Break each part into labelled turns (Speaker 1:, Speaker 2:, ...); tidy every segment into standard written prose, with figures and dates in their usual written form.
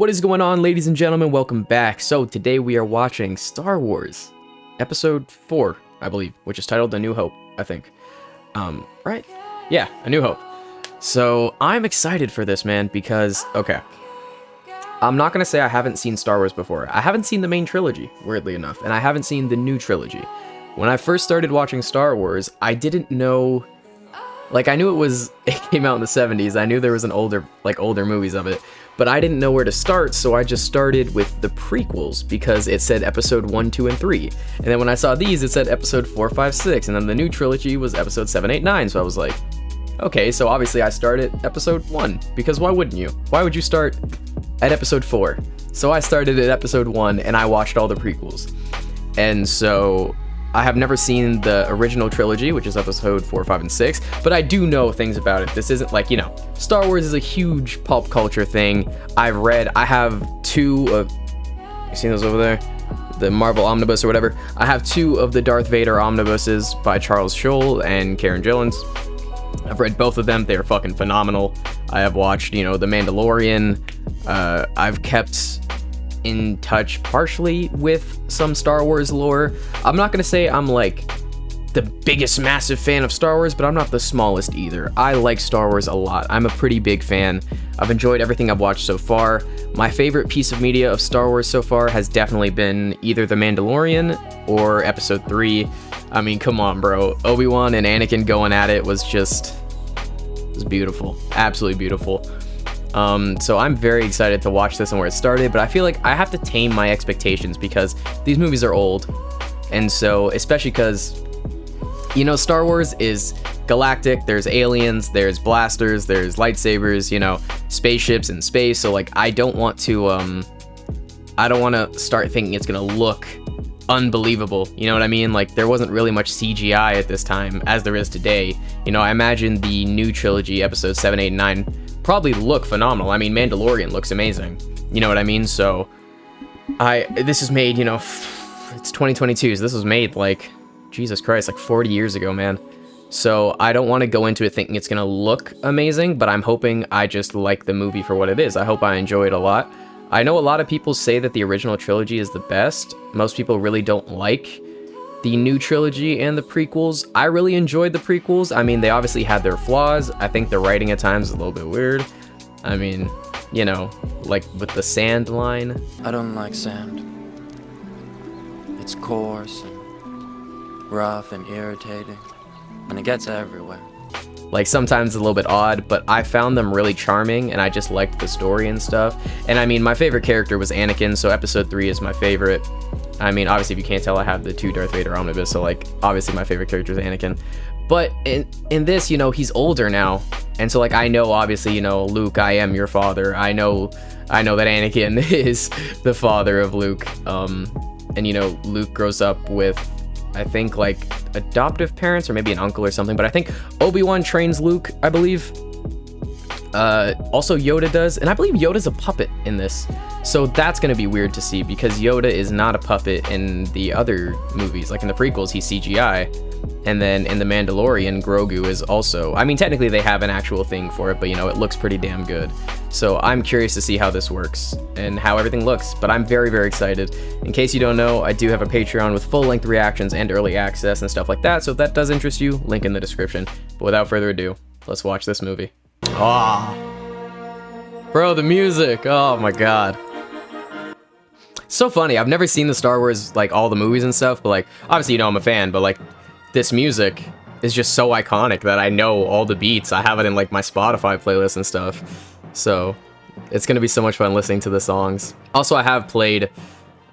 Speaker 1: What is going on, ladies and gentlemen? Welcome back. So today we are watching Star Wars Episode 4, I believe, which is titled A New Hope, I think. Right? Yeah, A New Hope. So I'm excited for this, man, because, okay, I'm not going to say I haven't seen Star Wars before. I haven't seen the main trilogy, weirdly enough, and I haven't seen the new trilogy. When I first started watching Star Wars, I didn't know, like, I knew it came out in the 70s. I knew there was an older movies of it, but I didn't know where to start, so I just started with the prequels because it said episode 1, 2, and 3. And then when I saw these, it said episode 4, 5, 6, and then the new trilogy was episode 7, 8, 9, so I was like, okay, so obviously I started episode 1, because why wouldn't you? Why would you start at episode 4? So I started at episode 1, and I watched all the prequels. And so I have never seen the original trilogy, which is episode 4, 5, and 6, but I do know things about it. This isn't like, you know, Star Wars is a huge pop culture thing. I have two of, you seen those over there? The Marvel Omnibus or whatever. I have two of the Darth Vader omnibuses by Charles Scholl and Karen Gillan. I've read both of them. They're fucking phenomenal. I have watched, you know, The Mandalorian. I've kept in touch partially with some Star Wars lore. I'm not gonna say I'm like the biggest massive fan of Star Wars, but I'm not the smallest either. I like Star Wars a lot. I'm a pretty big fan. I've enjoyed everything I've watched so far. My favorite piece of media of Star Wars so far has definitely been either The Mandalorian or episode 3. I mean, come on, bro. Obi-Wan and Anakin going at it was beautiful. Absolutely beautiful. So I'm very excited to watch this and where it started, but I feel like I have to tame my expectations because these movies are old. And so, especially because, you know, Star Wars is galactic, there's aliens, there's blasters, there's lightsabers, you know, spaceships in space. So like, I don't want to start thinking it's gonna look unbelievable, you know what I mean? Like, there wasn't really much CGI at this time as there is today. You know, I imagine the new trilogy, episodes 7, 8, and 9, probably look phenomenal. I mean, Mandalorian looks amazing, you know what I mean? So this is made, you know, it's 2022, so this was made like, Jesus Christ, like 40 years ago, man. So I don't want to go into it thinking it's gonna look amazing, but I'm hoping I just like the movie for what it is. I hope I enjoy it a lot. I know a lot of people say that the original trilogy is the best. Most people really don't like the new trilogy and the prequels. I really enjoyed the prequels. I mean, they obviously had their flaws. I think the writing at times is a little bit weird. I mean, you know, like with the sand line.
Speaker 2: I don't like sand. It's coarse and rough and irritating, and it gets everywhere.
Speaker 1: Like, sometimes it's a little bit odd, but I found them really charming, and I just liked the story and stuff. And I mean, my favorite character was Anakin, so episode 3 is my favorite. I mean, obviously, if you can't tell, I have the 2 Darth Vader omnibus, so like, obviously my favorite character is Anakin. But in this, you know, he's older now, and so like, I know, obviously, you know, Luke, I am your father. I know that Anakin is the father of Luke. And you know, Luke grows up with, I think, like, adoptive parents or maybe an uncle or something, but I think Obi-Wan trains Luke, I believe. Also Yoda does, and I believe Yoda's a puppet in this, so that's gonna be weird to see because Yoda is not a puppet in the other movies. Like in the prequels, he's CGI, and then in The Mandalorian, Grogu is also, I mean, technically they have an actual thing for it, but you know, it looks pretty damn good. So I'm curious to see how this works and how everything looks, but I'm very, very excited. In case you don't know, I do have a Patreon with full-length reactions and early access and stuff like that, so if that does interest you, link in the description. But without further ado, let's watch this movie. Ah, bro, the music, oh my god. So funny, I've never seen the Star Wars, like, all the movies and stuff, but like, obviously, you know I'm a fan, but like, this music is just so iconic that I know all the beats. I have it in like my Spotify playlist and stuff. So it's gonna be so much fun listening to the songs. Also, I have played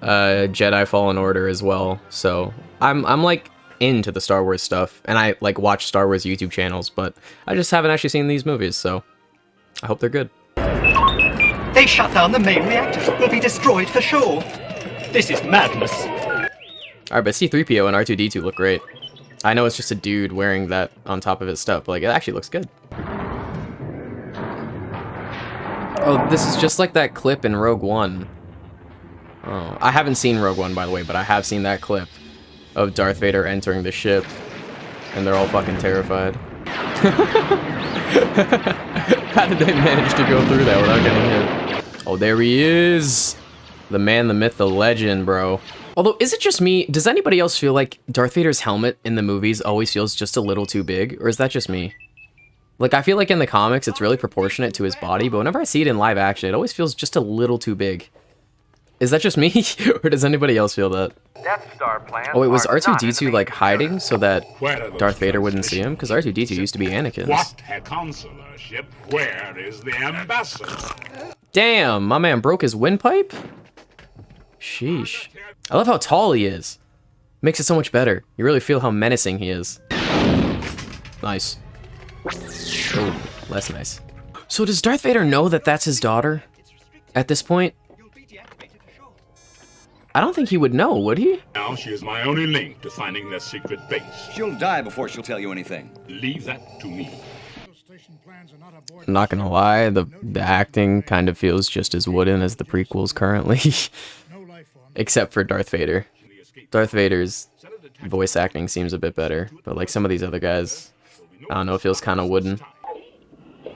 Speaker 1: Jedi Fallen Order as well, so I'm like into the Star Wars stuff, and I like watch Star Wars YouTube channels, but I just haven't actually seen these movies, so I hope they're good.
Speaker 3: They shut down the main reactors. We'll be destroyed for sure. This is madness.
Speaker 1: Alright, but C-3PO and R2-D2 look great. I know it's just a dude wearing that on top of his stuff, but like, it actually looks good. Oh, this is just like that clip in Rogue One. Oh, I haven't seen Rogue One, by the way, but I have seen that clip of Darth Vader entering the ship, and they're all fucking terrified. How did they manage to go through that without getting hit? Oh, there he is. The man, the myth, the legend, bro. Although, is it just me? Does anybody else feel like Darth Vader's helmet in the movies always feels just a little too big? Or is that just me? Like, I feel like in the comics, it's really proportionate to his body, but whenever I see it in live action, it always feels just a little too big. Is that just me? Or does anybody else feel that? Oh, wait, was R2-D2, like, hiding so that Darth Vader wouldn't see him? Because R2-D2 used to be Anakin's.
Speaker 4: What a consularship? Where is the ambassador?
Speaker 1: Damn, my man broke his windpipe? Sheesh. I love how tall he is. Makes it so much better. You really feel how menacing he is. Nice. Oh, less nice. So does Darth Vader know that that's his daughter? At this point? I don't think he would know, would he?
Speaker 4: Now she is my only link to finding their secret base.
Speaker 5: She'll die before she'll tell you anything.
Speaker 4: Leave that to me.
Speaker 1: I'm not gonna lie, the acting kind of feels just as wooden as the prequels currently. Except for Darth Vader. Darth Vader's voice acting seems a bit better, but like some of these other guys, I don't know, it feels kind of wooden.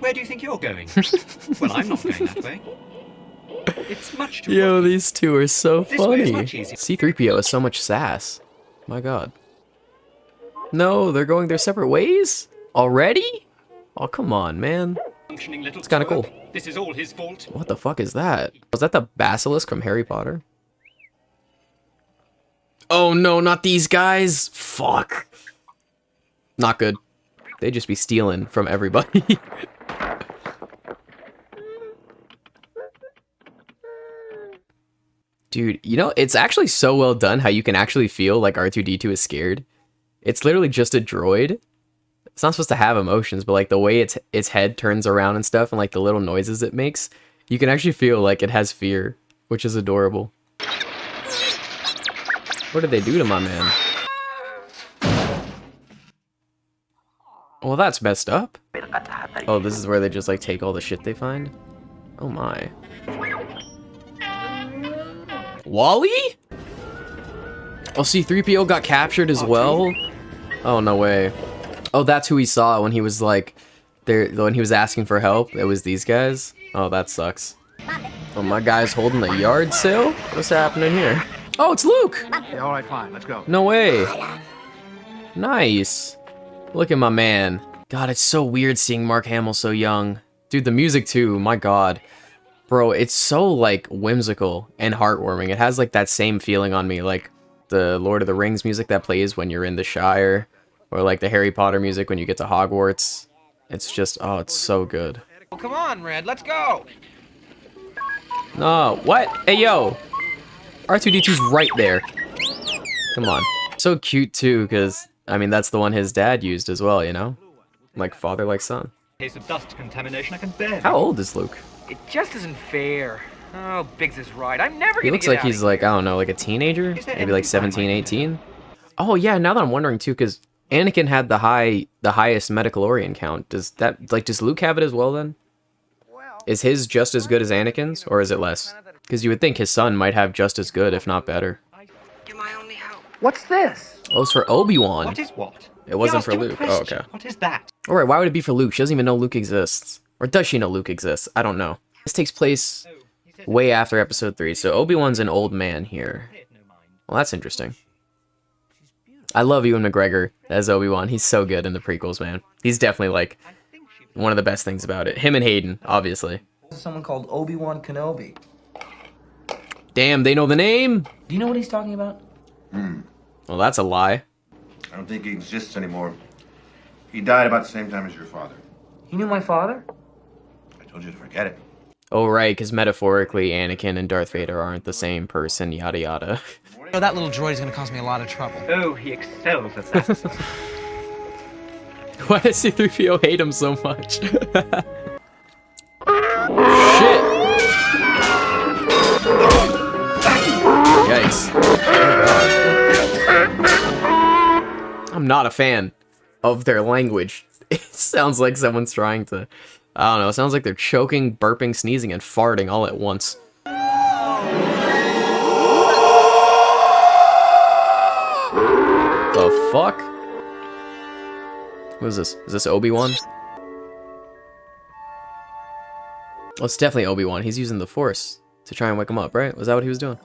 Speaker 3: Where do you think you're going? Well, I'm not going that way. It's much too
Speaker 1: Yo,
Speaker 3: rocky.
Speaker 1: these two are so
Speaker 3: This way is
Speaker 1: funny.
Speaker 3: much easier.
Speaker 1: C-3PO is so much sass. My god. No, they're going their separate ways? Already? Oh, come on, man.
Speaker 3: Functioning little
Speaker 1: It's kinda
Speaker 3: twerp.
Speaker 1: cool.
Speaker 3: This is all his fault.
Speaker 1: What the fuck is that? Was that the basilisk from Harry Potter? Oh no, not these guys! Fuck. Not good. They just be stealing from everybody. Dude, you know, it's actually so well done how you can actually feel like R2-D2 is scared. It's literally just a droid. It's not supposed to have emotions, but like the way its head turns around and stuff and like the little noises it makes, you can actually feel like it has fear, which is adorable. What did they do to my man? Well, that's messed up. Oh, this is where they just like take all the shit they find? Oh my. Wally? Oh, C-3PO got captured as well? Oh, no way. Oh, that's who he saw when he was like, there, when he was asking for help. It was these guys? Oh, that sucks. Oh, my guy's holding a yard sale? What's happening here? Oh, it's Luke!
Speaker 5: Yeah, all right, fine. Let's go.
Speaker 1: No way. Nice. Look at my man. God, it's so weird seeing Mark Hamill so young. Dude, the music too, my god. Bro, it's so, like, whimsical and heartwarming. It has, like, that same feeling on me, like the Lord of the Rings music that plays when you're in the Shire, or, like, the Harry Potter music when you get to Hogwarts. It's just, oh, it's so good.
Speaker 6: Well, come on, Red, let's go.
Speaker 1: No, what? Hey, yo! R2-D2's right there. Come on. So cute, too, because, I mean, that's the one his dad used as well, you know? Like father, like son.
Speaker 3: Case of dust contamination, I can bear.
Speaker 1: How old is Luke?
Speaker 6: It just isn't fair. Oh, Biggs is right. I'm never
Speaker 1: He
Speaker 6: gonna
Speaker 1: looks
Speaker 6: get
Speaker 1: like
Speaker 6: out
Speaker 1: he's
Speaker 6: of
Speaker 1: like,
Speaker 6: here.
Speaker 1: I don't know, like a teenager?
Speaker 3: Is there
Speaker 1: Maybe like
Speaker 3: anything behind
Speaker 1: 17,
Speaker 3: my
Speaker 1: 18? Oh yeah, now that I'm wondering too, because Anakin had the highest Metachlorian count. Does Luke have it as well then? Is his just as good as Anakin's, or is it less? Because you would think his son might have just as good, if not better.
Speaker 6: You're my only hope.
Speaker 5: What's this?
Speaker 1: Oh, it's for Obi-Wan.
Speaker 3: What is what?
Speaker 1: It wasn't
Speaker 3: You
Speaker 1: for
Speaker 3: asked him a
Speaker 1: Luke. Oh,
Speaker 3: question.
Speaker 1: okay.
Speaker 3: What is that?
Speaker 1: Alright, why would it be for Luke? She doesn't even know Luke exists. Or does she know Luke exists? I don't know. This takes place way after episode 3, so Obi-Wan's an old man here. Well, that's interesting. I love Ewan McGregor as Obi-Wan. He's so good in the prequels, man. He's definitely, like, one of the best things about it. Him and Hayden, obviously.
Speaker 7: Someone called Obi-Wan Kenobi.
Speaker 1: Damn, they know the name?
Speaker 7: Do you know what he's talking about?
Speaker 1: Well, that's a lie.
Speaker 8: I don't think he exists anymore. He died about the same time as your father.
Speaker 7: He knew my father?
Speaker 8: I told you to forget it.
Speaker 1: Oh, right, because metaphorically, Anakin and Darth Vader aren't the same person, yada yada.
Speaker 6: You know, that little droid is gonna cause me a lot of trouble.
Speaker 3: Oh, he excels at that.
Speaker 1: Why does C-3PO hate him so much? Shit! Yikes. I'm not a fan of their language. It sounds like someone's trying to... I don't know, it sounds like they're choking, burping, sneezing, and farting all at once. The fuck? What is this? Is this Obi-Wan? Oh, it's definitely Obi-Wan. He's using the Force to try and wake him up, right? Was that what he was doing?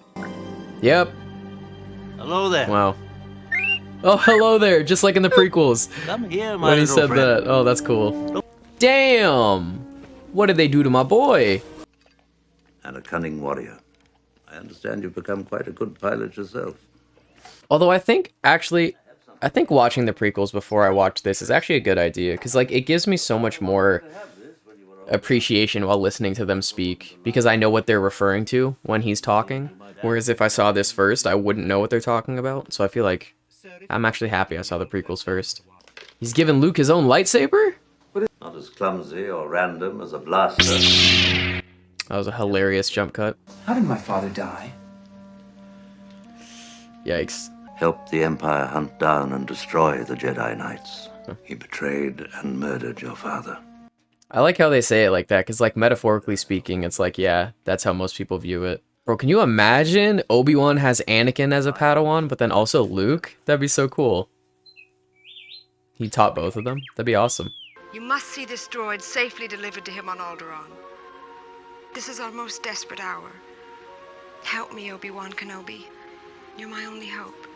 Speaker 1: Yep.
Speaker 9: Hello there.
Speaker 1: Wow. Oh, hello there, just like in the prequels.
Speaker 9: Come here, my
Speaker 1: When he
Speaker 9: little
Speaker 1: said
Speaker 9: friend.
Speaker 1: that. Oh, that's cool. Damn! What did they do to my boy?
Speaker 10: And a cunning warrior. I understand you've become quite a good pilot yourself.
Speaker 1: Although I think watching the prequels before I watch this is actually a good idea, because like it gives me so much more appreciation while listening to them speak, because I know what they're referring to when he's talking. Whereas if I saw this first, I wouldn't know what they're talking about. So I feel like I'm actually happy I saw the prequels first. He's giving Luke his own lightsaber?
Speaker 10: Not as clumsy or random as a blaster.
Speaker 1: That was a hilarious jump cut.
Speaker 7: How did my father die?
Speaker 1: Yikes.
Speaker 10: Helped the Empire hunt down and destroy the Jedi Knights. He betrayed and murdered your father.
Speaker 1: I like how they say it like that, because like metaphorically speaking, it's like, yeah, that's how most people view it. Bro, can you imagine Obi-Wan has Anakin as a Padawan, but then also Luke? That'd be so cool. He taught both of them? That'd be awesome.
Speaker 11: You must see this droid safely delivered to him on Alderaan. This is our most desperate hour. Help me, Obi-Wan Kenobi. You're my only hope.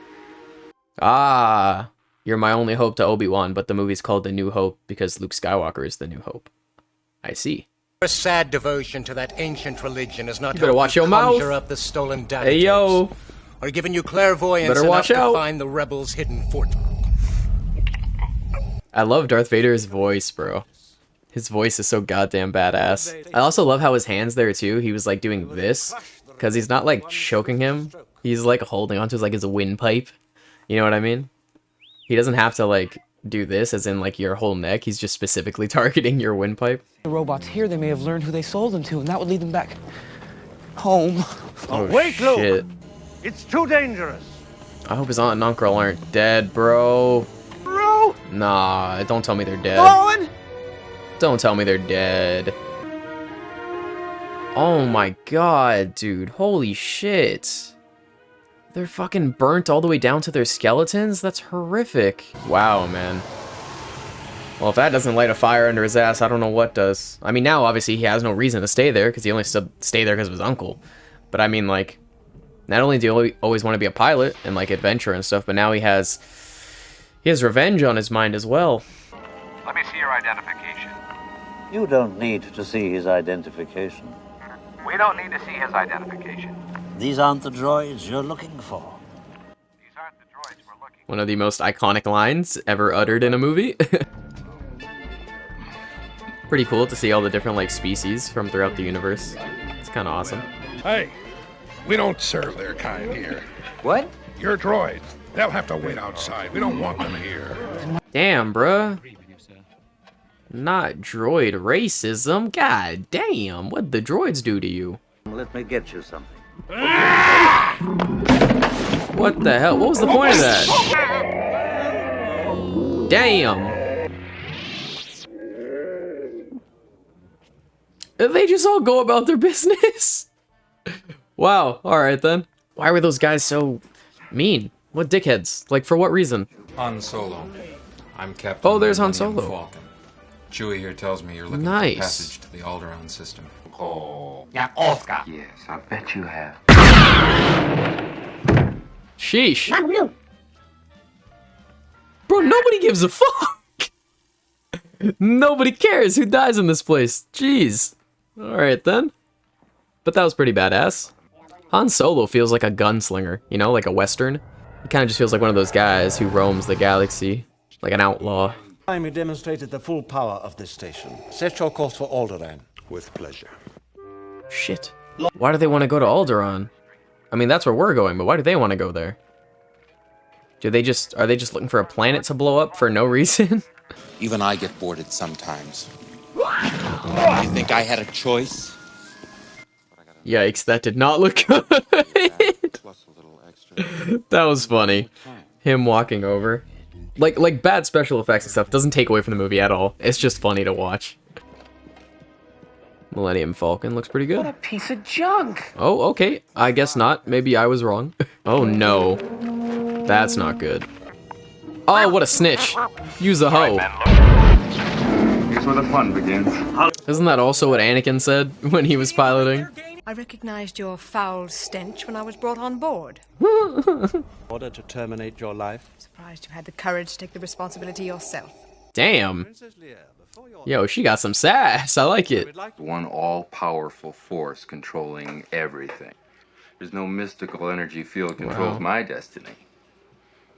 Speaker 1: Ah, you're my only hope to Obi-Wan, but the movie's called The New Hope because Luke Skywalker is the New Hope. I see.
Speaker 12: A sad devotion to that ancient religion is not
Speaker 1: You better watch your
Speaker 12: conjure
Speaker 1: mouth.
Speaker 12: up the stolen data
Speaker 1: Hey, yo.
Speaker 12: tapes, or given you clairvoyance
Speaker 1: Better
Speaker 12: enough
Speaker 1: watch
Speaker 12: to
Speaker 1: out.
Speaker 12: find the rebels' hidden fort.
Speaker 1: I love Darth Vader's voice, bro. His voice is so goddamn badass. I also love how his hands there too. He was like doing this because he's not like choking him. He's like holding onto his like his windpipe. You know what I mean? He doesn't have to like do this as in like your whole neck. He's just specifically targeting your windpipe.
Speaker 13: The robots here, they may have learned who they sold them to, and that would lead them back home.
Speaker 1: Oh,
Speaker 9: Wait, Luke!
Speaker 1: shit.
Speaker 9: It's too dangerous.
Speaker 1: I hope his aunt and uncle aren't dead, bro.
Speaker 9: Bro!
Speaker 1: Nah, don't tell me they're dead.
Speaker 9: Owen!
Speaker 1: Don't tell me they're dead. Oh my god, dude. Holy shit. They're fucking burnt all the way down to their skeletons? That's horrific. Wow, man. Well, if that doesn't light a fire under his ass, I don't know what does. I mean, now, obviously, he has no reason to stay there, because he only stay there because of his uncle. But I mean, like, not only do you always want to be a pilot and, like, adventure and stuff, but now he has revenge on his mind as well.
Speaker 14: Let me see your identification.
Speaker 10: You don't need to see his identification.
Speaker 14: We don't need to see his identification.
Speaker 10: These aren't the droids you're looking for.
Speaker 14: These aren't the droids we're looking for.
Speaker 1: One of the most iconic lines ever uttered in a movie. Pretty cool to see all the different, like, species from throughout the universe. It's kind of awesome.
Speaker 4: Hey, we don't serve their kind here.
Speaker 7: What?
Speaker 4: Your droids, they'll have to wait outside. We don't want them here.
Speaker 1: Damn, bruh. Not droid racism. God damn, what'd the droids do to you?
Speaker 10: Let me get you something.
Speaker 1: What the hell? What was the point of that? Damn. They just all go about their business. Wow, alright then. Why were those guys so mean? What dickheads? Like, for what reason?
Speaker 15: Han Solo. I'm Captain.
Speaker 1: Oh, there's Han
Speaker 15: Millennium
Speaker 1: Solo.
Speaker 15: Falcon. Chewie here tells me you're looking
Speaker 1: Nice.
Speaker 15: for passage to the Alderaan system.
Speaker 14: Oh. Yeah, Oscar.
Speaker 5: Yes, I bet you have.
Speaker 1: Sheesh. Bro, nobody gives a fuck. Nobody cares who dies in this place. Jeez. Alright then. But that was pretty badass. Han Solo feels like a gunslinger, you know, like a western. He kind of just feels like one of those guys who roams the galaxy, like an outlaw.
Speaker 16: Time we demonstrated the full power of this station. Set your course for Alderaan. With pleasure.
Speaker 1: Shit. Why do they want to go to Alderaan? I mean, that's where we're going, but why do they want to go there? Are they just looking for a planet to blow up for no reason?
Speaker 17: Even I get bored sometimes. You think I had a choice?
Speaker 1: Yikes, that did not look good. That was funny. Him walking over. Like bad special effects and stuff doesn't take away from the movie at all. It's just funny to watch. Millennium Falcon looks pretty
Speaker 13: What
Speaker 1: good.
Speaker 13: a piece of junk!
Speaker 1: Oh, okay. I guess not. Maybe I was wrong. Oh no. That's not good. Oh, what a snitch. Use a hoe.
Speaker 18: Here's where the fun begins.
Speaker 1: Isn't that also what Anakin said when he was piloting?
Speaker 11: I recognized your foul stench when I was brought on board.
Speaker 16: In order to terminate your life.
Speaker 11: Surprised you had the courage to take the responsibility yourself.
Speaker 1: Damn. Yo, she got some sass. I like it.
Speaker 18: One all-powerful force controlling everything. There's no mystical energy field controls my destiny.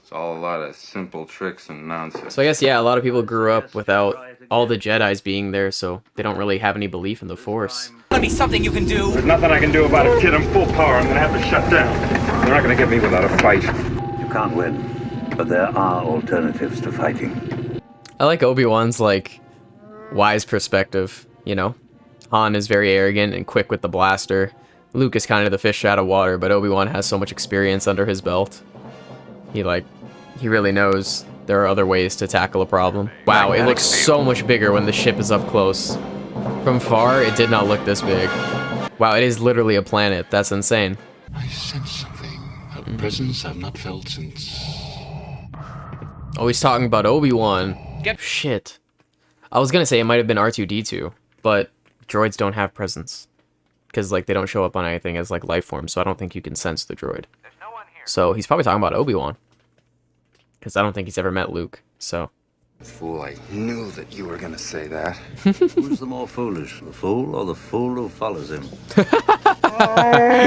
Speaker 18: It's all a lot of simple tricks and nonsense.
Speaker 1: So I guess, yeah, a lot of people grew up without all the Jedis being there, so they don't really have any belief in the Force.
Speaker 6: Let me something you can do.
Speaker 18: There's nothing I can do about it, kid. I'm full power. I'm gonna have to shut down. They're not gonna get me without a fight.
Speaker 10: You can't win, but there are alternatives to fighting.
Speaker 1: I like Obi-Wan's, like, wise perspective, you know? Han is very arrogant and quick with the blaster. Luke is kind of the fish out of water, but Obi-Wan has so much experience under his belt. He really knows there are other ways to tackle a problem. Wow, it looks so much bigger when the ship is up close. From far, it did not look this big. Wow, it is literally a planet. That's insane.
Speaker 4: I sense something. A presence I've not felt since...
Speaker 1: Oh, he's talking about Obi-Wan. Shit. I was gonna say it might have been R2-D2, but droids don't have presence. Because, like, they don't show up on anything as, like, life forms, so I don't think you can sense the droid. So he's probably talking about Obi-Wan. Because I don't think he's ever met Luke, so...
Speaker 18: Fool, I knew that you were gonna say that.
Speaker 10: Who's the more foolish, the fool or the fool who follows him?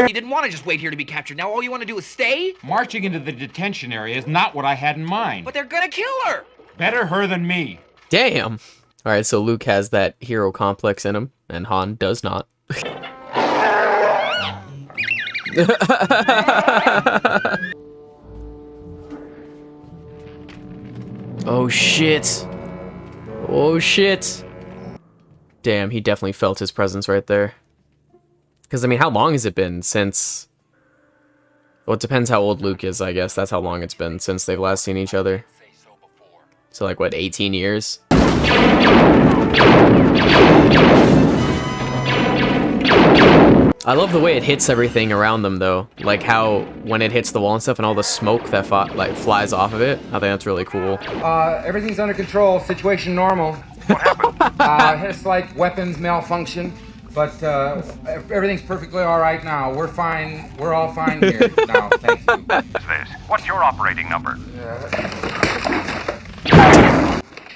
Speaker 6: You didn't want to just wait here to be captured. Now all you want to do is stay?
Speaker 14: Marching into the detention area is not what I had in mind.
Speaker 6: But they're gonna kill her!
Speaker 14: Better her than me.
Speaker 1: Damn! Alright, so Luke has that hero complex in him, and Han does not. Oh shit. Oh shit. Damn, he definitely felt his presence right there. Because, I mean, how long has it been since... Well, it depends how old Luke is, I guess. That's how long it's been since they've last seen each other. So, like, what, 18 years? I love the way it hits everything around them, though. Like how, when it hits the wall and stuff, and all the smoke that flies off of it. I think that's really cool.
Speaker 6: Everything's under control. Situation normal. What happened? Had a slight weapons malfunction, but everything's perfectly all right now. We're fine. We're all fine here now. Thank you.
Speaker 14: What's your operating number?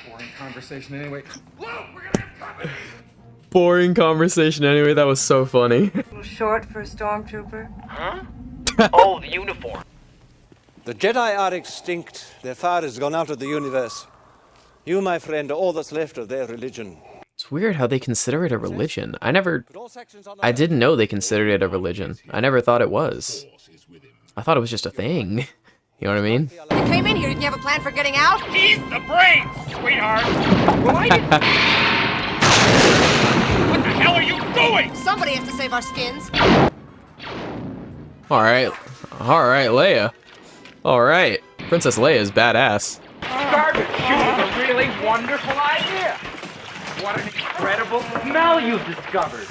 Speaker 6: Boring conversation anyway.
Speaker 1: Boring conversation anyway, that was so funny.
Speaker 11: Short for a stormtrooper?
Speaker 6: Huh? Oh, the uniform.
Speaker 16: The Jedi are extinct. Their fire has gone out of the universe. You, my friend, are all that's left of their religion.
Speaker 1: It's weird how they consider it a religion. I didn't know they considered it a religion. I never thought it was. I thought it was just a thing. You know what I mean?
Speaker 11: You came in here, didn't you have a plan for getting out?
Speaker 14: He's the brains, sweetheart.
Speaker 6: Well, I didn't...
Speaker 14: What the hell are you doing?
Speaker 11: Somebody has to save our skins.
Speaker 1: Alright, Leia. Alright. Princess Leia is badass.
Speaker 6: Garbage chute is a really wonderful idea. What an incredible smell you've discovered.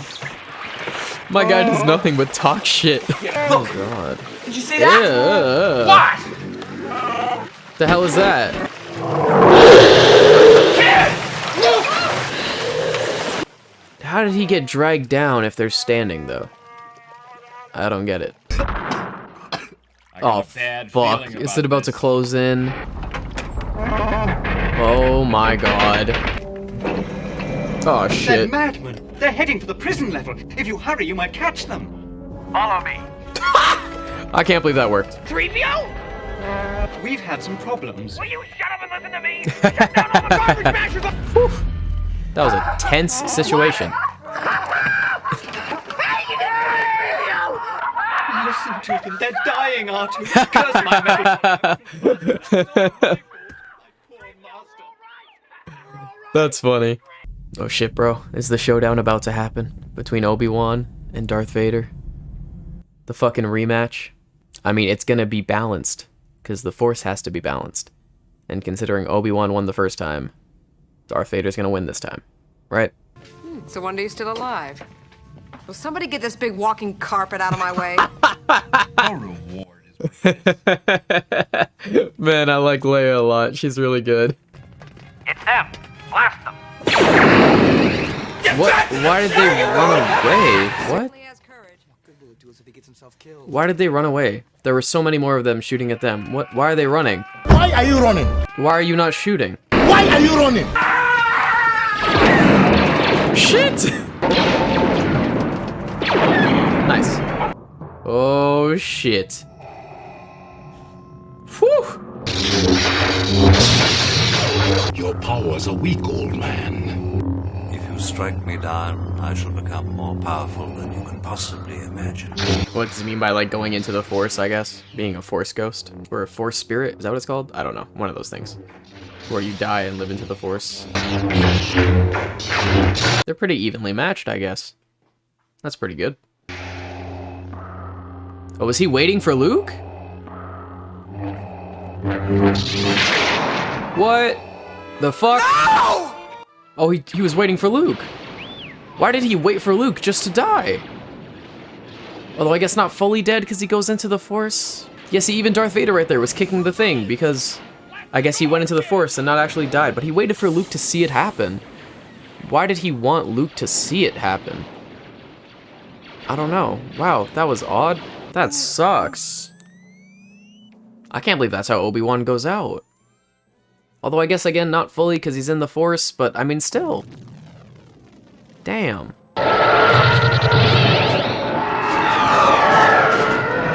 Speaker 1: My guy does nothing but talk shit. Oh god.
Speaker 6: Did you see that? What?
Speaker 1: The hell is that? How did he get dragged down if they're standing, though? I don't get it. Oh, fuck. Is it about to close in? Oh my god. Oh,
Speaker 3: They're
Speaker 1: shit.
Speaker 3: madmen. They're heading for the prison level. If you hurry, you might catch them.
Speaker 14: Follow me.
Speaker 1: I can't believe that worked.
Speaker 6: 3PO?
Speaker 3: We've had some problems.
Speaker 14: Will you shut up and listen to me? Shut down all the garbage mashers.
Speaker 1: That was a tense situation.
Speaker 3: Listen to them. They're dying, Artie. Curse my memory.
Speaker 1: That's funny. Oh shit, bro. Is the showdown about to happen between Obi-Wan and Darth Vader? The fucking rematch? I mean, it's gonna be balanced, because the Force has to be balanced. And considering Obi-Wan won the first time, Darth Vader's gonna win this time. Right?
Speaker 11: It's a wonder you're still alive. Will somebody get this big walking carpet out of my way?
Speaker 4: No reward is...
Speaker 1: Man, I like Leia a lot. She's really good.
Speaker 14: It's them. Blast them.
Speaker 1: What? Why did they run away? What? Why did they run away? There were so many more of them shooting at them. What? Why are they running?
Speaker 9: Why are you running?
Speaker 1: Why are you not shooting?
Speaker 9: Why are you running?
Speaker 1: Shit! Nice. Oh shit. Whew!
Speaker 4: Your powers are weak, old man.
Speaker 10: If you strike me down, I shall become more powerful than you can possibly imagine.
Speaker 1: What does it mean by like going into the Force, I guess? Being a Force ghost? Or a Force spirit? Is that what it's called? I don't know. One of those things. Where you die and live into the Force. They're pretty evenly matched, I guess. That's pretty good. Oh, was he waiting for Luke? What the fuck? No! Oh, he was waiting for Luke. Why did he wait for Luke just to die? Although I guess not fully dead because he goes into the Force. Yeah, see, even Darth Vader right there was kicking the thing because I guess he went into the Force and not actually died, but he waited for Luke to see it happen. Why did he want Luke to see it happen? I don't know. Wow, that was odd. That sucks. I can't believe that's how Obi-Wan goes out. Although I guess, again, not fully because he's in the Force, but I mean, still. Damn.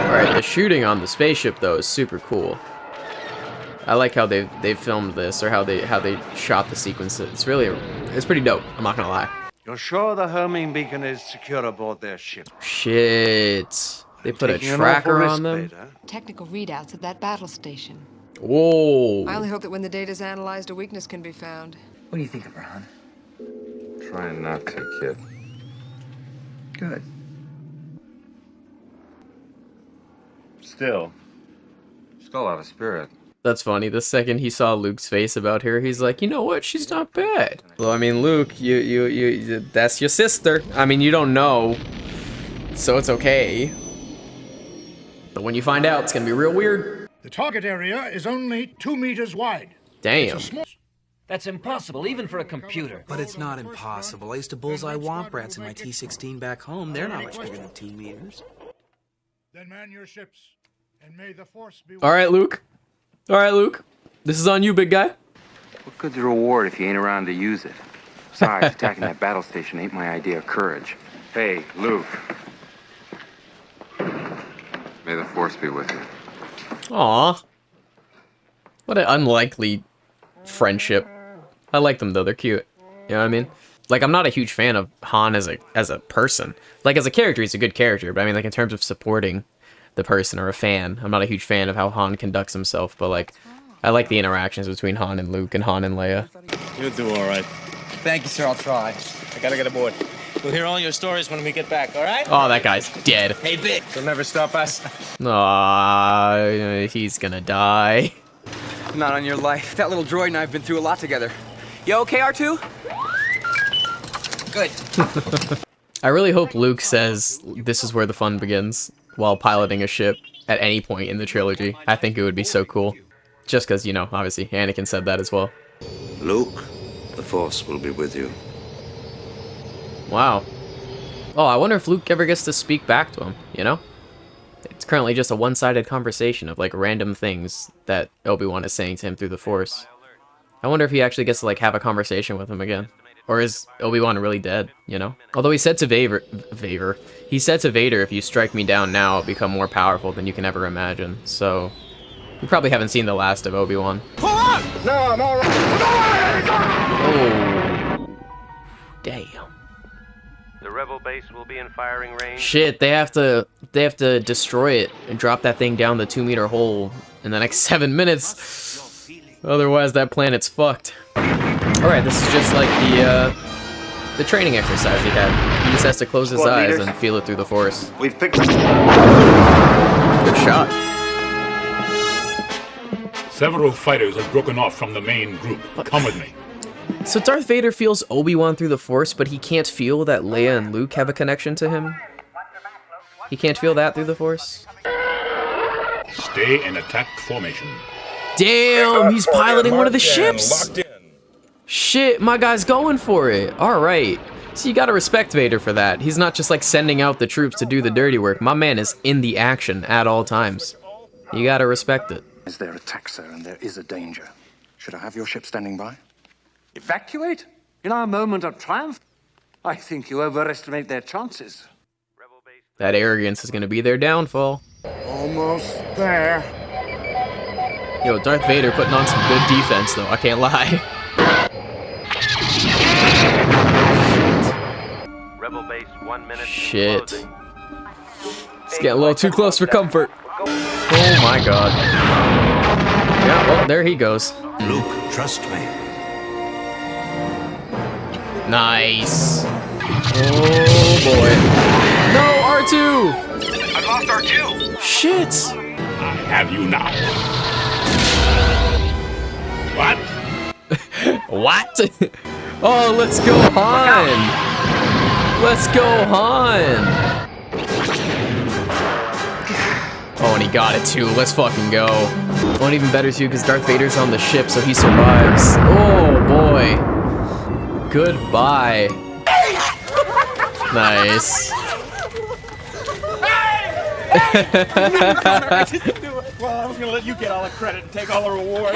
Speaker 1: Alright, the shooting on the spaceship, though, is super cool. I like how they've filmed this, or how they shot the sequence. It's pretty dope, I'm not gonna lie.
Speaker 9: You're sure the homing beacon is secure aboard their ship?
Speaker 1: Shit. They put a tracker on them?
Speaker 11: Technical readouts at that battle station.
Speaker 1: Whoa.
Speaker 11: I only hope that when the data's analyzed, a weakness can be found.
Speaker 7: What do you think of her, hon?
Speaker 18: Trying not to, kid.
Speaker 7: Good.
Speaker 18: Still a lot of spirit.
Speaker 1: That's funny. The second he saw Luke's face about her, he's like, you know what? She's not bad. Well, I mean, Luke, you that's your sister. I mean, you don't know, so it's okay. But when you find out, it's gonna be real weird.
Speaker 9: The target area is only 2 meters wide.
Speaker 1: Damn.
Speaker 7: That's impossible, even for a computer.
Speaker 13: But it's not impossible. I used to bullseye womp rats in my T-16 back home. They're not much bigger than 2 meters.
Speaker 9: Then man your ships, and may the Force be.
Speaker 1: All right, Luke. All right, Luke. This is on you, big guy.
Speaker 18: What good's the reward if you ain't around to use it? Besides, attacking that battle station ain't my idea of courage. Hey, Luke. May the Force be with you.
Speaker 1: Aw. What an unlikely friendship. I like them, though. They're cute. You know what I mean? Like, I'm not a huge fan of Han as a person. Like, as a character, he's a good character. But, I mean, like, in terms of supporting the person or a fan, I'm not a huge fan of how Han conducts himself. But, like, I like the interactions between Han and Luke and Han and Leia.
Speaker 9: You'll do all right.
Speaker 13: Thank you, sir. I'll try.
Speaker 9: I gotta get aboard. We'll hear all your stories when we get back, all right?
Speaker 1: Oh, that guy's dead.
Speaker 9: Hey, Vic. You'll never stop us.
Speaker 1: Aw, he's gonna die.
Speaker 13: Not on your life. That little droid and I have been through a lot together. You okay, R2? Good.
Speaker 1: I really hope Luke says this is where the fun begins while piloting a ship at any point in the trilogy. I think it would be so cool. Just because, you know, obviously Anakin said that as well.
Speaker 10: Luke, the Force will be with you.
Speaker 1: Wow. Oh, I wonder if Luke ever gets to speak back to him, you know? It's currently just a one-sided conversation of, like, random things that Obi-Wan is saying to him through the Force. I wonder if he actually gets to, like, have a conversation with him again. Or is Obi-Wan really dead, you know? Although he said to Vader, he said to Vader, if you strike me down now, I'll become more powerful than you can ever imagine. So, we probably haven't seen the last of Obi-Wan.
Speaker 9: Pull up! No, I'm all right.
Speaker 1: Oh. Damn.
Speaker 19: The rebel base will be in firing range.
Speaker 1: Shit, they have to destroy it and drop that thing down the 2-meter hole in the next 7 minutes. Otherwise, that planet's fucked. Alright, this is just like the training exercise he had. He just has to close his eyes and feel it through the Force.
Speaker 8: We've picked up.
Speaker 1: Good shot.
Speaker 4: Several fighters have broken off from the main group. Come with me.
Speaker 1: So Darth Vader feels Obi-Wan through the Force, but he can't feel that Leia and Luke have a connection to him? He can't feel that through the Force?
Speaker 4: Stay in attack formation.
Speaker 1: Damn, he's piloting one of the ships! Shit, my guy's going for it. Alright. So you gotta respect Vader for that. He's not just like sending out the troops to do the dirty work. My man is in the action at all times. You gotta respect it.
Speaker 20: Is there attack, sir, and there is a danger. Should I have your ship standing by? Evacuate? In our moment of triumph? I think you overestimate their chances.
Speaker 1: That arrogance is gonna be their downfall.
Speaker 6: Almost there.
Speaker 1: Yo, Darth Vader putting on some good defense, though. I can't lie.
Speaker 19: Rebel base 1 minute.
Speaker 1: Shit. It's getting a little too close for comfort. Oh my god. Yeah, well, there he goes.
Speaker 10: Luke, trust me.
Speaker 1: Nice. Oh boy. No, R2!
Speaker 14: I've lost R2!
Speaker 1: Shit!
Speaker 4: I have you now. What?
Speaker 1: What? Oh, let's go Han! Let's go Han! Oh, and he got it too. Let's fucking go. Oh, and even better too, because Darth Vader's on the ship, so he survives. Oh boy. Goodbye. Nice.
Speaker 14: Well, I was gonna let you get all the credit and take all the reward.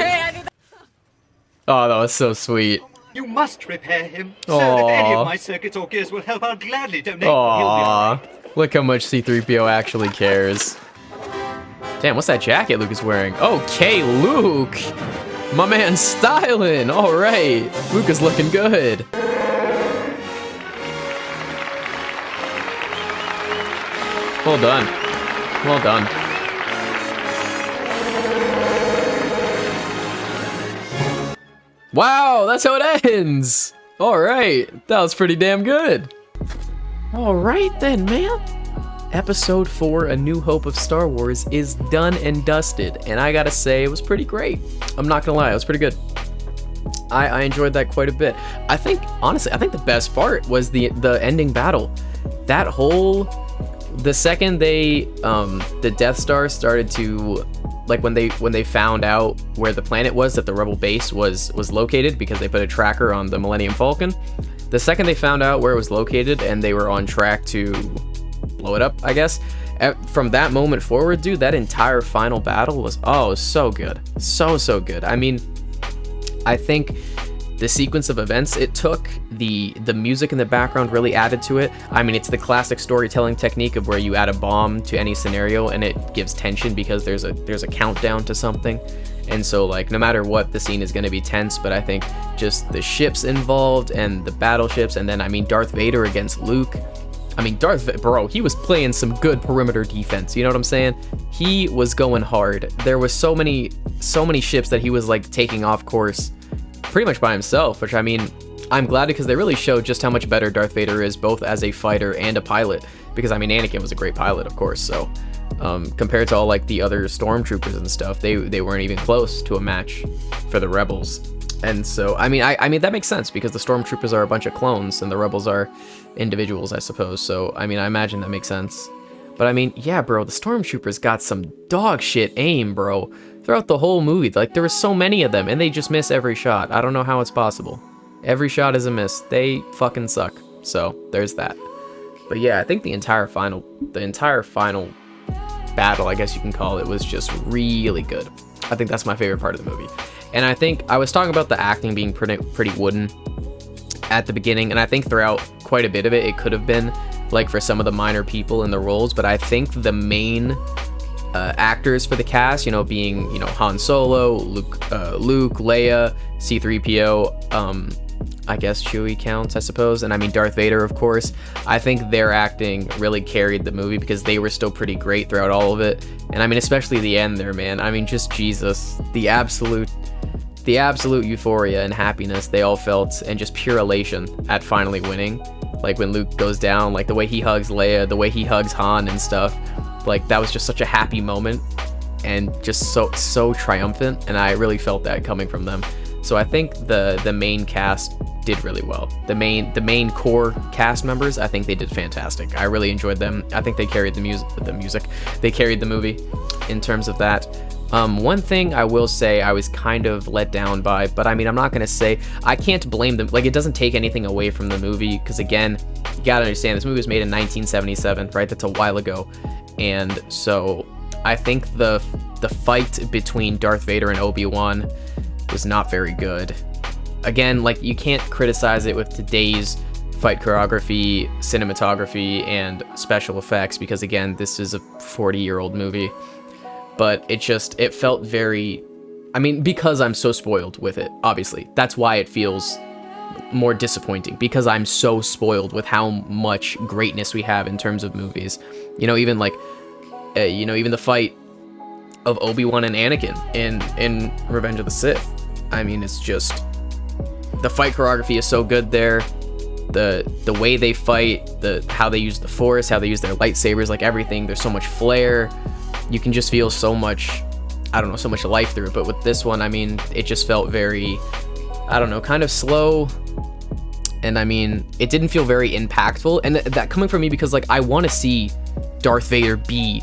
Speaker 1: Oh, that was so sweet.
Speaker 3: You must repair him. Sir, if any
Speaker 1: Aww.
Speaker 3: of my circuits or gears will help, I'll gladly donate. He'll be all right.
Speaker 1: Aww. Look how much C-3PO actually cares. Damn, what's that jacket Luke is wearing? Okay, Luke! My man's styling! Alright. Luke is looking good. Well done. Well done. Wow, that's how it ends! Alright, that was pretty damn good. Alright then, man. Episode 4, A New Hope of Star Wars, is done and dusted, and I gotta say, it was pretty great. I'm not gonna lie, it was pretty good. I enjoyed that quite a bit. I think, honestly, I think the best part was the ending battle. That whole... The second they, the Death Star started to... Like, when they found out where the planet was that the Rebel base was located, because they put a tracker on the Millennium Falcon, the second they found out where it was located and they were on track to blow it up, I guess, from that moment forward, dude, that entire final battle was, oh, so good. So good. I mean, I think the sequence of events it took, the music in the background really added to it. I mean, it's the classic storytelling technique of where you add a bomb to any scenario and it gives tension because there's a countdown to something. And so, like, no matter what, the scene is going to be tense, but I think just the ships involved and the battleships, and then, I mean, Darth Vader against Luke. I mean, bro, he was playing some good perimeter defense, you know what I'm saying? He was going hard. There was so many ships that he was, like, taking off course pretty much by himself, which, I mean, I'm glad because they really showed just how much better Darth Vader is, both as a fighter and a pilot, because, I mean, Anakin was a great pilot, of course, so compared to all, like, the other stormtroopers and stuff, they weren't even close to a match for the Rebels. And so, I mean, that makes sense, because the stormtroopers are a bunch of clones, and the Rebels are individuals, I suppose, so, I mean, I imagine that makes sense. But, I mean, yeah, bro, the stormtroopers got some dog shit aim, bro, throughout the whole movie. Like, there were so many of them, and they just miss every shot. I don't know how it's possible. Every shot is a miss. They fucking suck. So, there's that. But yeah, I think the entire final battle, I guess you can call it, was just really good. I think that's my favorite part of the movie. And I think I was talking about the acting being pretty wooden at the beginning, and I think throughout quite a bit of it, it could have been like for some of the minor people in the roles, but I think the main actors for the cast, you know, being, you know, Han Solo, Luke, Leia, C-3PO, I guess Chewie counts, I suppose, and I mean Darth Vader, of course. I think their acting really carried the movie because they were still pretty great throughout all of it. And I mean, especially the end there, man. I mean, just Jesus, the absolute euphoria and happiness they all felt, and just pure elation at finally winning. Like when Luke goes down, like the way he hugs Leia, the way he hugs Han and stuff, like that was just such a happy moment and just so triumphant, and I really felt that coming from them. So I think the main cast did really well. The main core cast members, I think they did fantastic. I really enjoyed them. I think they carried the music. They carried the movie in terms of that. One thing I will say I was kind of let down by, but I mean, I'm not going to say, I can't blame them. Like, it doesn't take anything away from the movie, because again, you got to understand, this movie was made in 1977, right? That's a while ago. And so I think the fight between Darth Vader and Obi-Wan was not very good. Again, like, you can't criticize it with today's fight choreography, cinematography, and special effects, because again, this is a 40-year-old movie. But it felt very, I mean, because I'm so spoiled with it, obviously. That's why it feels more disappointing, because I'm so spoiled with how much greatness we have in terms of movies. You know, even like, even the fight of Obi-Wan and Anakin in Revenge of the Sith. I mean, it's just, the fight choreography is so good there. The way they fight, how they use the Force, how they use their lightsabers, like everything, there's so much flair. You can just feel so much, I don't know, so much life through it. But with this one, I mean, it just felt very, I don't know, kind of slow. And I mean, it didn't feel very impactful. And that coming from me, because like, I want to see Darth Vader be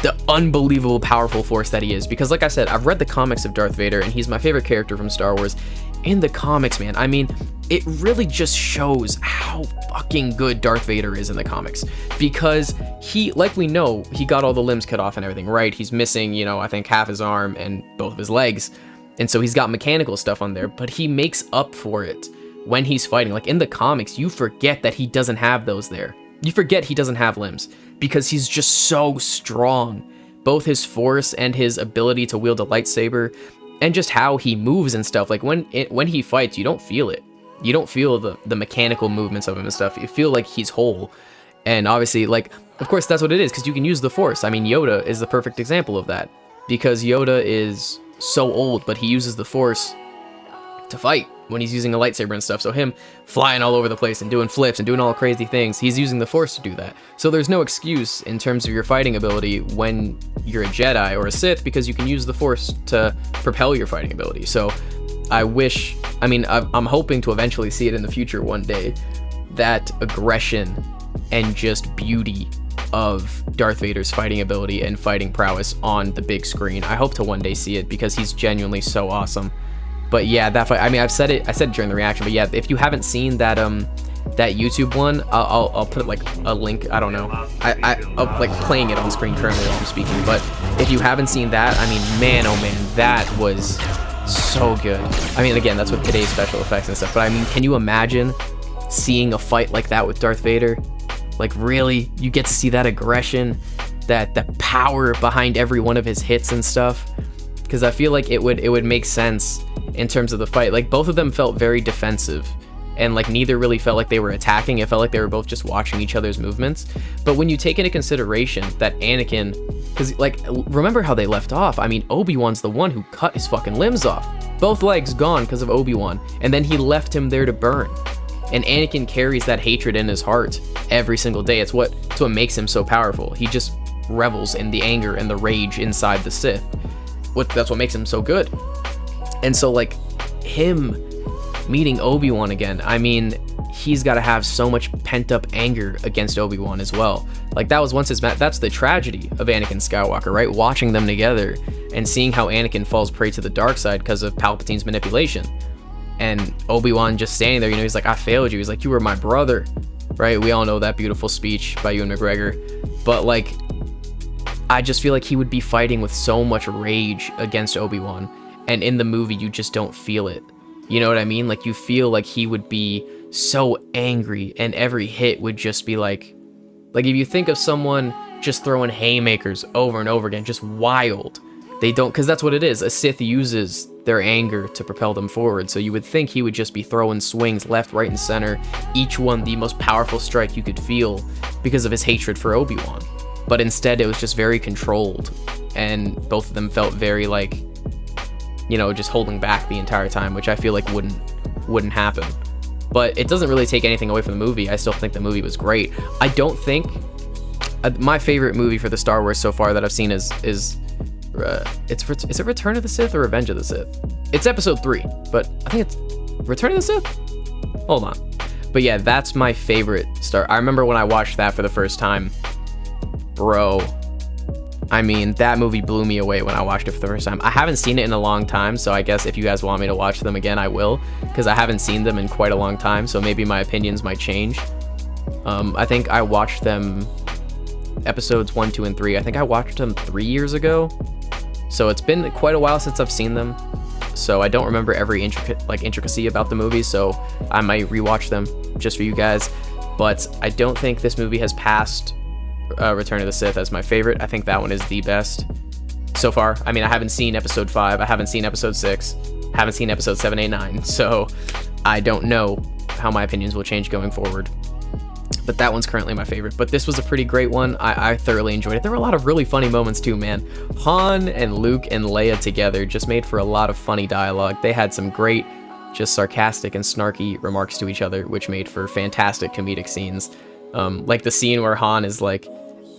Speaker 1: the unbelievable powerful force that he is. Because like I said, I've read the comics of Darth Vader, and he's my favorite character from Star Wars. In the comics, man, I mean, it really just shows how fucking good Darth Vader is in the comics, because he, like we know, he got all the limbs cut off and everything, right? He's missing, you know, I think half his arm and both of his legs, and so he's got mechanical stuff on there, but he makes up for it when he's fighting. Like in the comics, you forget that he doesn't have those there. You forget he doesn't have limbs, because he's just so strong. Both his force and his ability to wield a lightsaber, and just how he moves and stuff. Like when he fights, you don't feel it. You don't feel the mechanical movements of him and stuff. You feel like he's whole. And obviously, like, of course that's what it is, because you can use the Force. I mean, Yoda is the perfect example of that, because Yoda is so old, but he uses the Force to fight when he's using a lightsaber and stuff. So him flying all over the place and doing flips and doing all crazy things, he's using the Force to do that. So there's no excuse in terms of your fighting ability when you're a Jedi or a Sith, because you can use the Force to propel your fighting ability. So I'm hoping to eventually see it in the future one day, that aggression and just beauty of Darth Vader's fighting ability and fighting prowess on the big screen. I hope to one day see it, because he's genuinely so awesome. But yeah, that fight, I mean, I said it during the reaction, but yeah, if you haven't seen that that YouTube one, I'll put like a link. I don't know, I'll like playing it on screen currently while I'm speaking. But if you haven't seen that, I mean, man, oh man, that was so good. I mean, again, that's with today's special effects and stuff, but I mean, can you imagine seeing a fight like that with Darth Vader? Like, really, you get to see that aggression, that power behind every one of his hits and stuff. Because I feel like it would make sense in terms of the fight. Like, both of them felt very defensive, and like neither really felt like they were attacking. It felt like they were both just watching each other's movements. But when you take into consideration that Anakin, because like, remember how they left off? I mean, Obi-Wan's the one who cut his fucking limbs off, both legs gone because of Obi-Wan, and then he left him there to burn. And Anakin carries that hatred in his heart every single day. It's what makes him so powerful. He just revels in the anger and the rage inside the Sith. That's what makes him so good. And so like, him meeting Obi-Wan again, I mean, he's got to have so much pent-up anger against Obi-Wan as well. Like, that was once his that's the tragedy of Anakin Skywalker, right? Watching them together and seeing how Anakin falls prey to the dark side because of Palpatine's manipulation. And Obi-Wan just standing there, you know, he's like, I failed you. He's like, you were my brother, right? We all know that beautiful speech by Ewan McGregor. But like, I just feel like he would be fighting with so much rage against Obi-Wan, and in the movie you just don't feel it. You know what I mean? Like, you feel like he would be so angry, and every hit would just be like if you think of someone just throwing haymakers over and over again, just wild. They don't, because that's what it is. A Sith uses their anger to propel them forward. So you would think he would just be throwing swings left, right, and center, each one the most powerful strike you could feel because of his hatred for Obi-Wan. But instead, it was just very controlled, and both of them felt very like, you know, just holding back the entire time, which I feel like wouldn't happen. But it doesn't really take anything away from the movie. I still think the movie was great. I don't think my favorite movie for the Star Wars so far that I've seen is it Return of the Sith or Revenge of the Sith? It's episode 3, but I think it's Return of the Sith? Hold on. But yeah, that's my favorite Star. I remember when I watched that for the first time, bro, I mean, that movie blew me away when I watched it for the first time. I haven't seen it in a long time, so I guess if you guys want me to watch them again, I will, because I haven't seen them in quite a long time, so maybe my opinions might change. I think I watched them, episodes 1, 2, and 3. I think I watched them 3 years ago, so it's been quite a while since I've seen them. So I don't remember every intricacy about the movie, so I might rewatch them just for you guys. But I don't think this movie has passed Return of the Sith as my favorite. I think that one is the best so far. I mean, I haven't seen episode 5, I haven't seen episode 6, haven't seen episode 7, 8, 9, so I don't know how my opinions will change going forward. But that one's currently my favorite. But this was a pretty great one. I thoroughly enjoyed it. There were a lot of really funny moments too, man. Han and Luke and Leia together just made for a lot of funny dialogue. They had some great, just sarcastic and snarky remarks to each other, which made for fantastic comedic scenes. Like the scene where Han is like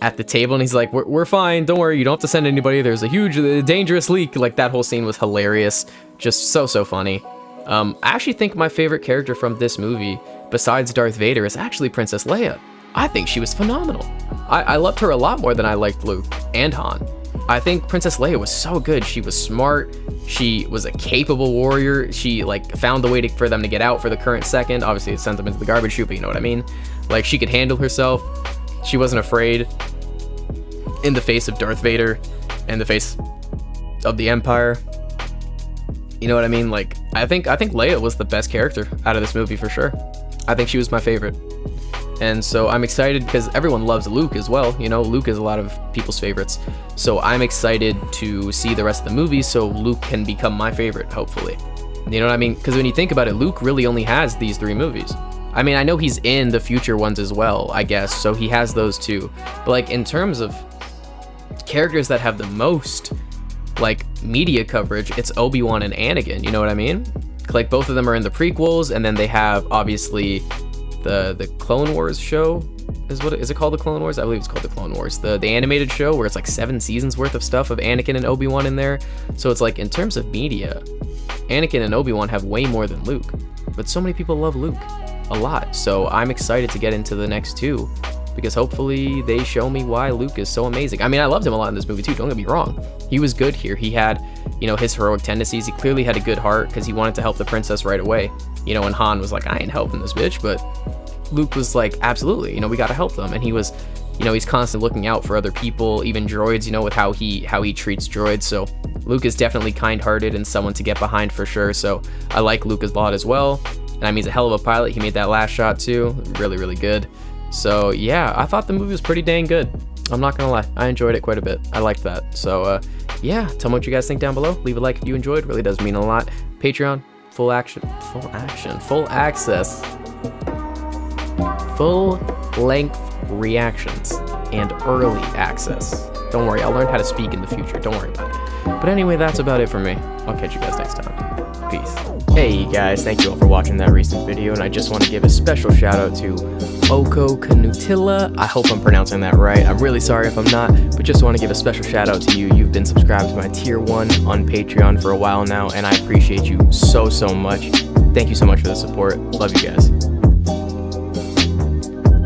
Speaker 1: at the table and he's like, we're fine, don't worry, you don't have to send anybody, there's a huge dangerous leak. Like, that whole scene was hilarious. Just so funny. I actually think my favorite character from this movie, besides Darth Vader, is actually Princess Leia. I think she was phenomenal. I loved her a lot more than I liked Luke and Han. I think Princess Leia was so good. She was smart. She was a capable warrior. She, like, found the way for them to get out for the current second. Obviously, it sent them into the garbage chute, but you know what I mean. Like, she could handle herself. She wasn't afraid in the face of Darth Vader, in the face of the Empire. You know what I mean? Like, I think Leia was the best character out of this movie for sure. I think she was my favorite. And so I'm excited because everyone loves Luke as well. You know, Luke is a lot of people's favorites. So I'm excited to see the rest of the movie so Luke can become my favorite, hopefully. You know what I mean? Because when you think about it, Luke really only has these 3 movies. I mean, I know he's in the future ones as well, I guess, so he has those too. But, like, in terms of characters that have the most, like, media coverage, it's Obi-Wan and Anakin, you know what I mean? Like, both of them are in the prequels, and then they have, obviously, the Clone Wars show. Is it called the Clone Wars? I believe it's called the Clone Wars. The animated show where it's like 7 seasons worth of stuff of Anakin and Obi-Wan in there. So it's like, in terms of media, Anakin and Obi-Wan have way more than Luke. But so many people love Luke a lot. So I'm excited to get into the next 2. Because hopefully they show me why Luke is so amazing. I mean, I loved him a lot in this movie too, don't get me wrong. He was good here. He had, you know, his heroic tendencies. He clearly had a good heart because he wanted to help the princess right away. You know, and Han was like, I ain't helping this bitch, but Luke was like, absolutely, you know, we gotta help them. And he was, you know, he's constantly looking out for other people, even droids, you know, with how he treats droids. So Luke is definitely kind-hearted and someone to get behind for sure. So I like Luke a lot as well. And I mean, he's a hell of a pilot. He made that last shot too. Really, really good. So yeah, I thought the movie was pretty dang good. I'm not gonna lie, I enjoyed it quite a bit. I liked that. So yeah, tell me what you guys think down below. Leave a like if you enjoyed, really does mean a lot. Patreon, full access, full-length reactions, and early access. Don't worry, I'll learn how to speak in the future, don't worry about it. But anyway, that's about it for me. I'll catch you guys next time. Peace. Hey guys, thank you all for watching that recent video, and I just want to give a special shout out to Oko Kanutilla. I hope I'm pronouncing that right. I'm really sorry if I'm not, but just want to give a special shout out to you. You've been subscribed to my tier 1 on Patreon for a while now, and I appreciate you so much. Thank you so much for the support. Love you guys.